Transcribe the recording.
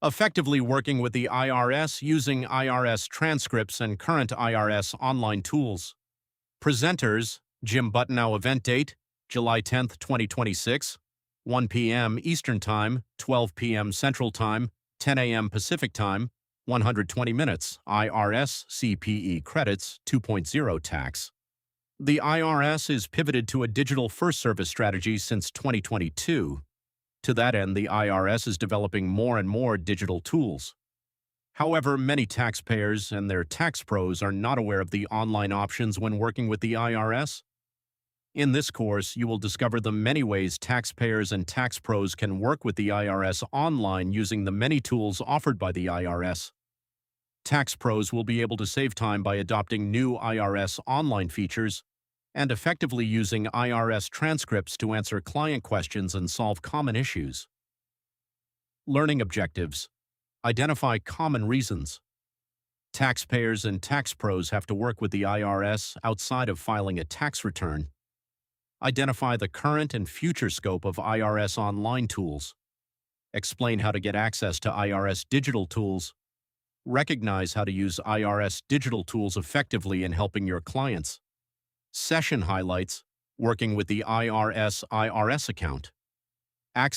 Effectively working with the IRS using IRS transcripts and current IRS online tools. Presenters, Jim Buttonow. Event date, July 10th, 2026, 1 p.m. Eastern Time, 12 p.m. Central Time, 10 a.m. Pacific Time, 120 minutes, IRS CPE Credits 2.0 Tax. The IRS is pivoted to a digital-first service strategy since 2022. To that end, the IRS is developing more and more digital tools. However, many taxpayers and their tax pros are not aware of the online options when working with the IRS. In this course, you will discover the many ways taxpayers and tax pros can work with the IRS online using the many tools offered by the IRS. Tax pros will be able to save time by adopting new IRS online features and effectively using IRS transcripts to answer client questions and solve common issues. Learning objectives. Identify common reasons. Taxpayers and tax pros have to work with the IRS outside of filing a tax return. Identify the current and future scope of IRS online tools. Explain how to get access to IRS digital tools. Recognize how to use IRS digital tools effectively in helping your clients. Session highlights, working with the IRS account.